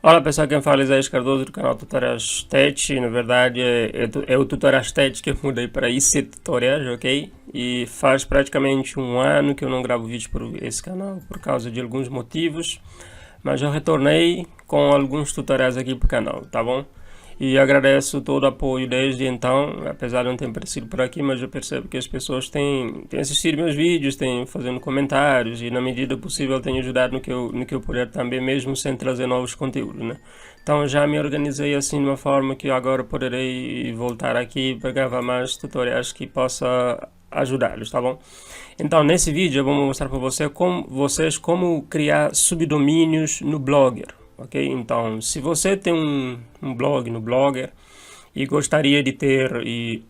Olá pessoal, quem fala é Isaías Cardoso do canal Tutoriais Tech. Na verdade é o Tutoriais Tech que eu mudei para IC Tutoriais, ok? E faz praticamente um ano que eu não gravo vídeo por esse canal por causa de alguns motivos, mas eu retornei com alguns tutoriais aqui para o canal, tá bom? E agradeço todo o apoio desde então, apesar de não ter aparecido por aqui, mas eu percebo que as pessoas têm assistido meus vídeos, têm fazendo comentários e na medida possível têm ajudado no que eu puder também, mesmo sem trazer novos conteúdos, né? Então eu já me organizei assim de uma forma que agora poderei voltar aqui para gravar mais tutoriais que possa ajudá-los, tá bom? Então nesse vídeo eu vou mostrar para vocês como criar subdomínios no Blogger. Ok? Então, se você tem um blog no Blogger e gostaria de ter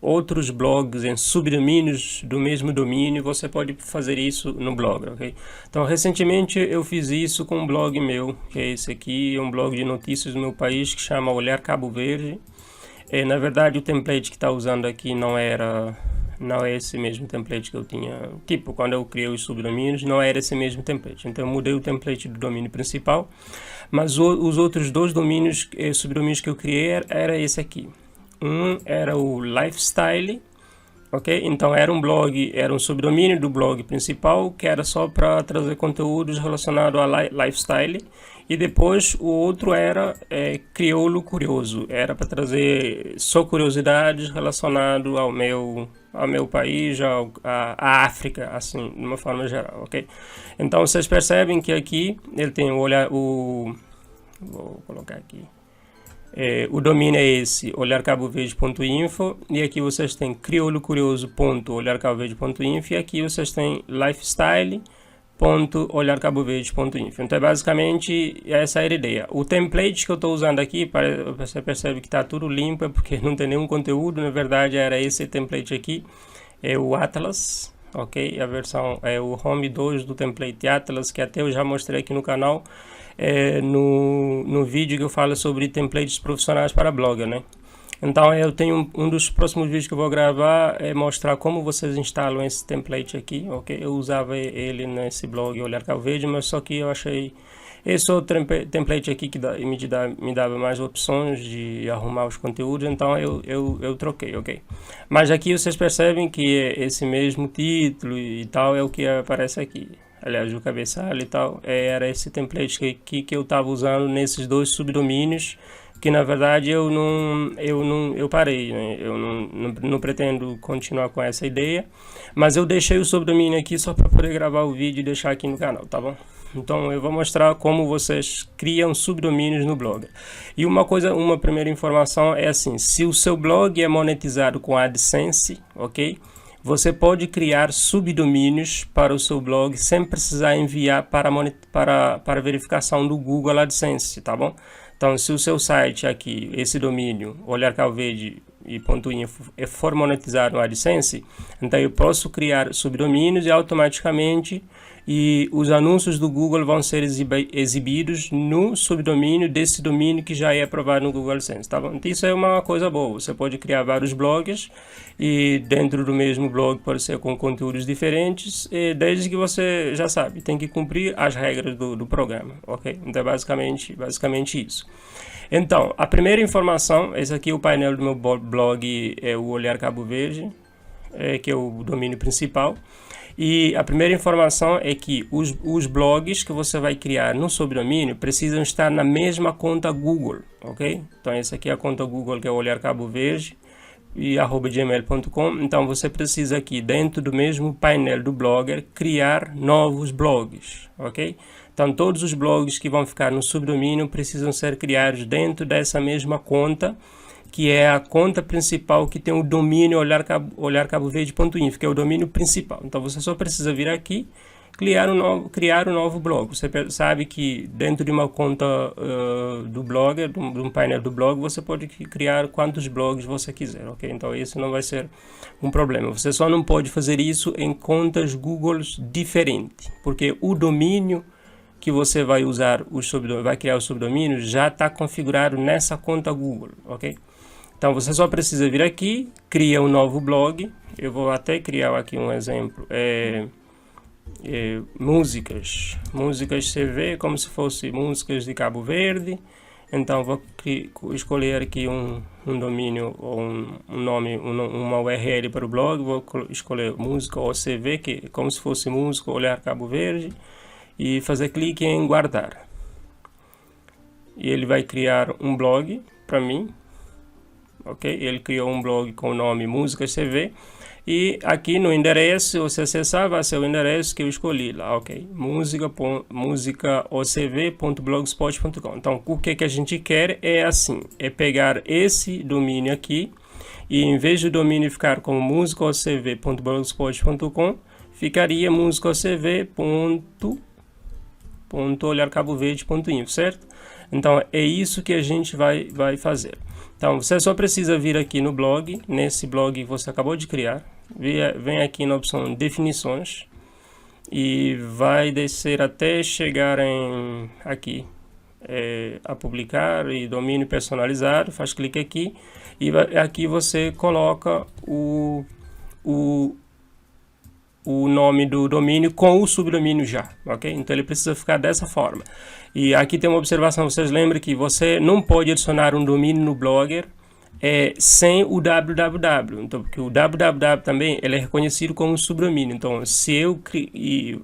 outros blogs em subdomínios do mesmo domínio, você pode fazer isso no Blogger, ok? Então, recentemente eu fiz isso com um blog meu, que é esse aqui, é um blog de notícias do meu país que chama Olhar Cabo Verde. Na verdade, o template que está usando aqui não é esse mesmo template que eu tinha, tipo, quando eu criei os subdomínios, não era esse mesmo template. Então eu mudei o template do domínio principal, mas os outros dois domínios, subdomínios que eu criei era esse aqui. Um era o Lifestyle, ok? Então era um blog, era um subdomínio do blog principal, que era só para trazer conteúdos relacionados a Lifestyle. E depois o outro era Crioulo Curioso, era para trazer só curiosidades relacionadas ao meu país, à África, assim, de uma forma geral, ok? Então vocês percebem que aqui ele tem vou colocar aqui. O domínio é esse, olharcaboverde.info, e aqui vocês têm crioulo-curioso.olharcaboverde.info, e aqui vocês têm lifestyle.olharcaboverde.info. Então basicamente essa era a ideia. O template que eu estou usando aqui, você percebe que está tudo limpo, é porque não tem nenhum conteúdo. Na verdade era esse template aqui, é o Atlas, ok? A versão é o Home 2 do template Atlas, que até eu já mostrei aqui no canal, no vídeo que eu falo sobre templates profissionais para blogger, né? Então eu tenho um dos próximos vídeos que eu vou gravar é mostrar como vocês instalam esse template aqui, ok? Eu usava ele nesse blog Olhar Cabo Verde, mas só que eu achei esse outro template aqui que me dava mais opções de arrumar os conteúdos, então eu troquei, ok? Mas aqui vocês percebem que esse mesmo título e tal é o que aparece aqui. Aliás, o cabeçalho e tal, era esse template que eu estava usando nesses dois subdomínios, que na verdade eu parei, né? Eu não pretendo continuar com essa ideia, mas eu deixei o subdomínio aqui só para poder gravar o vídeo e deixar aqui no canal, tá bom? Então eu vou mostrar como vocês criam subdomínios no Blogger. E uma primeira informação é assim, se o seu blog é monetizado com AdSense, ok? Você pode criar subdomínios para o seu blog sem precisar enviar para verificação do Google AdSense, tá bom? Então, se o seu site aqui, esse domínio, olharcaboverde.info, for monetizado no AdSense, então eu posso criar subdomínios e automaticamente os anúncios do Google vão ser exibidos no subdomínio desse domínio que já é aprovado no Google AdSense, tá bom? Então, isso é uma coisa boa. Você pode criar vários blogs e dentro do mesmo blog pode ser com conteúdos diferentes, desde que você já sabe, tem que cumprir as regras do programa, ok? Então, basicamente isso. Então, a primeira informação, esse aqui é o painel do meu blog, é o Olhar Cabo Verde, que é o domínio principal. E a primeira informação é que os blogs que você vai criar no subdomínio precisam estar na mesma conta Google, ok? Então essa aqui é a conta Google, que é o Olhar Cabo Verde e @gmail.com. Então você precisa aqui dentro do mesmo painel do Blogger criar novos blogs, ok? Então todos os blogs que vão ficar no subdomínio precisam ser criados dentro dessa mesma conta, que é a conta principal que tem o domínio olharcaboverde.info, que é o domínio principal. Então você só precisa vir aqui, criar um novo blog. Você sabe que dentro de uma conta do Blogger, de um painel do blog, você pode criar quantos blogs você quiser, ok? Então isso não vai ser um problema. Você só não pode fazer isso em contas Google diferentes, porque o domínio que você vai usar, vai criar o subdomínio, já está configurado nessa conta Google, ok? Então você só precisa vir aqui, cria um novo blog. Eu vou até criar aqui um exemplo, músicas CV, como se fosse músicas de Cabo Verde, Então vou escolher aqui um domínio ou um nome, uma URL para o blog. Vou escolher música OCV, que é como se fosse música Olhar Cabo Verde, e fazer clique em guardar. E ele vai criar um blog para mim, ok? Ele criou um blog com o nome Música CV. E aqui no endereço, se você acessar, vai ser o endereço que eu escolhi lá, ok? musicaocv.blogspot.com. Então, o que a gente quer é assim, é pegar esse domínio aqui e em vez do domínio ficar como musicaocv.blogspot.com, ficaria musicaocv.olharcaboverde.info, certo? Então, é isso que a gente vai fazer. Então, você só precisa vir aqui no blog, nesse blog que você acabou de criar, vem aqui na opção definições e vai descer até chegar em aqui, a publicar e domínio personalizado, faz clique aqui e aqui você coloca o nome do domínio com o subdomínio já, ok? Então ele precisa ficar dessa forma. E aqui tem uma observação, vocês lembram que você não pode adicionar um domínio no Blogger sem o www, então porque o www também ele é reconhecido como subdomínio. Então se eu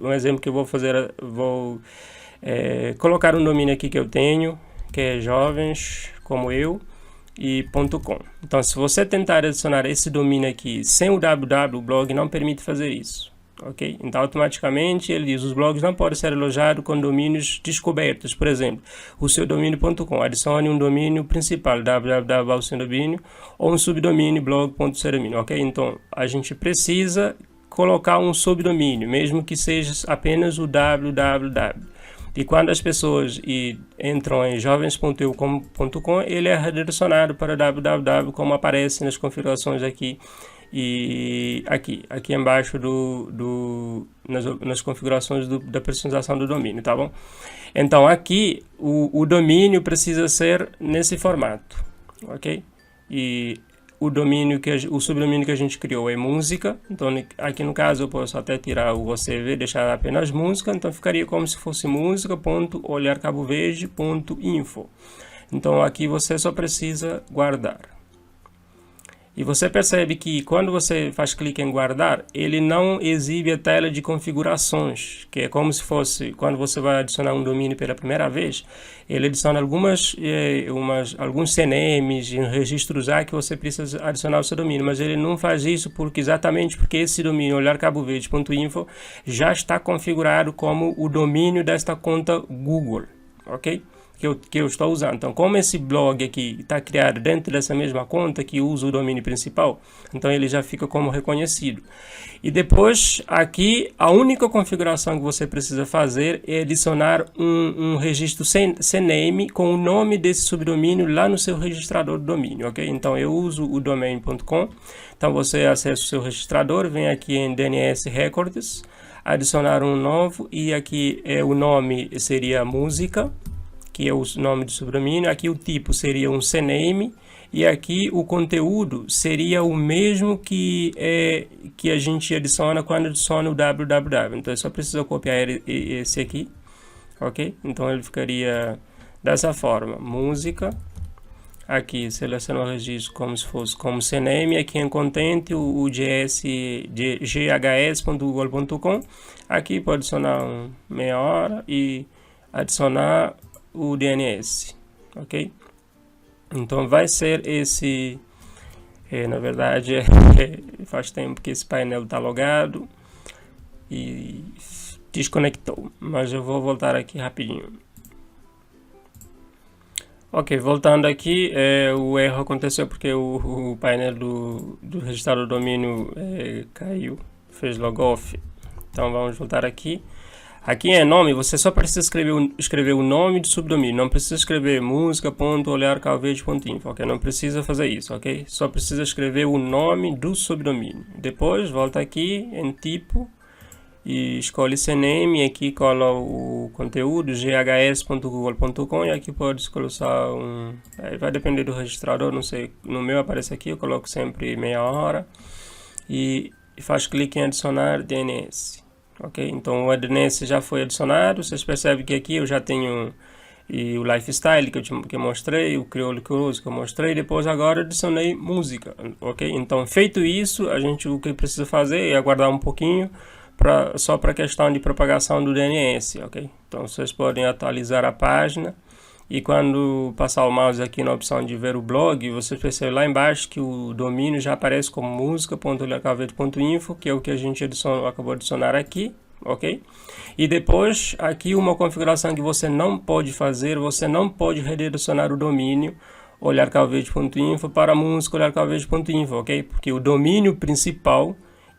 um exemplo que eu vou fazer, vou colocar um domínio aqui que eu tenho, que é jovens como eu e .com. Então se você tentar adicionar esse domínio aqui sem o www, o blog não permite fazer isso. Ok? Então automaticamente ele diz: os blogs não podem ser alojados com domínios descobertos. Por exemplo, o seu domínio.com, adicione um domínio principal www ao seu domínio ou um subdomínio blog.serdomínio. Ok? Então a gente precisa colocar um subdomínio, mesmo que seja apenas o www. E quando as pessoas entram em jovens.eu.com, ele é redirecionado para www, como aparece nas configurações aqui. E aqui embaixo nas configurações da personalização do domínio, tá bom? Então aqui o domínio precisa ser nesse formato, ok? E o subdomínio que a gente criou é música, então aqui no caso eu posso até tirar o OCV, deixar apenas música, então ficaria como se fosse música.olharcaboverde.info. Então aqui você só precisa guardar. E você percebe que quando você faz clique em guardar, ele não exibe a tela de configurações, que é como se fosse, quando você vai adicionar um domínio pela primeira vez, ele adiciona alguns CNMs, registros A que você precisa adicionar o seu domínio, mas ele não faz isso exatamente porque esse domínio, olharcaboverde.info, já está configurado como o domínio desta conta Google, ok? Que eu estou usando. Então, como esse blog aqui está criado dentro dessa mesma conta que usa o domínio principal, então ele já fica como reconhecido. E depois, aqui, a única configuração que você precisa fazer é adicionar um registro CNAME com o nome desse subdomínio lá no seu registrador do domínio, ok? Então, eu uso o domain.com. Então, você acessa o seu registrador, vem aqui em DNS Records, adicionar um novo, e aqui o nome seria música, que é o nome do subdomínio. Aqui o tipo seria um CNAME e aqui o conteúdo seria o mesmo que a gente adiciona quando adiciona o www. Então eu só preciso copiar esse aqui, ok? Então ele ficaria dessa forma: música. Aqui seleciono o registro como se fosse como CNAME, aqui em content o ghs.google.com. aqui pode adicionar meia hora e adicionar o DNS, ok? Então vai ser esse, na verdade faz tempo que esse painel está logado e desconectou, mas eu vou voltar aqui rapidinho. Ok, voltando aqui, o erro aconteceu porque o painel do registrador do domínio caiu, fez logoff. Então vamos voltar aqui. Aqui em nome, você só precisa escrever o nome do subdomínio, não precisa escrever música.olharcaboverde.info, ok? Não precisa fazer isso, ok? Só precisa escrever o nome do subdomínio. Depois, volta aqui em tipo e escolhe CNAME, aqui cola o conteúdo, ghs.google.com, e aqui pode colocar vai depender do registrador, não sei, no meu aparece aqui, eu coloco sempre meia hora e faz clique em adicionar DNS. Ok, então o DNS já foi adicionado. Vocês percebem que aqui eu já tenho e o lifestyle que eu mostrei, o crioulo que eu uso que eu mostrei, depois agora adicionei música, ok? Então, feito isso, o que precisa fazer é aguardar um pouquinho só para a questão de propagação do DNS, ok? Então, vocês podem atualizar a página e quando passar o mouse aqui na opção de ver o blog, você percebe lá embaixo que o domínio já aparece como música.olharcalverde.info, que é o que a gente acabou de adicionar aqui, ok? E depois, aqui uma configuração que você não pode fazer, você não pode redirecionar o domínio olharcalverde.info para música olharcalverde.info, ok? Porque o domínio principal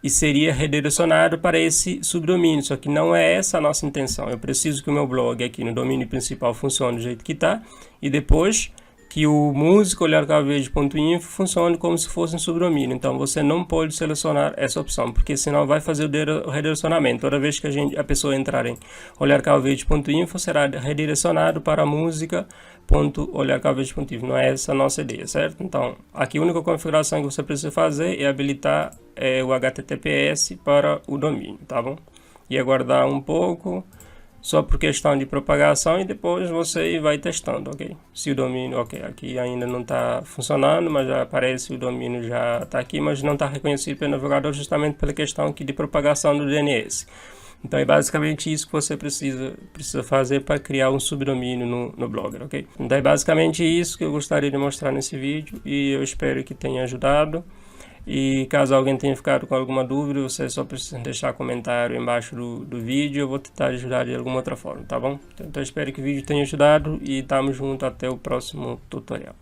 seria redirecionado para esse subdomínio, só que não é essa a nossa intenção. Eu preciso que o meu blog aqui no domínio principal funcione do jeito que está, e depois que o música olharcalverde.info funcione como se fosse um subdomínio. Então você não pode selecionar essa opção, porque senão vai fazer o redirecionamento. Toda vez que a pessoa entrar em olharcalverde.info, será redirecionado para música.olharcalverde.info. Não é essa a nossa ideia, certo? Então, aqui a única configuração que você precisa fazer é habilitar o HTTPS para o domínio, tá bom? E aguardar um pouco, só por questão de propagação, e depois você vai testando, ok? Se o domínio, ok, aqui ainda não está funcionando, mas já aparece o domínio, já está aqui, mas não está reconhecido pelo navegador justamente pela questão aqui de propagação do DNS. Então é basicamente isso que você precisa fazer para criar um subdomínio no Blogger, ok? Então é basicamente isso que eu gostaria de mostrar nesse vídeo, e eu espero que tenha ajudado. E caso alguém tenha ficado com alguma dúvida, você só precisa deixar comentário embaixo do vídeo, eu vou tentar ajudar de alguma outra forma, tá bom? Então espero que o vídeo tenha ajudado e tamo junto até o próximo tutorial.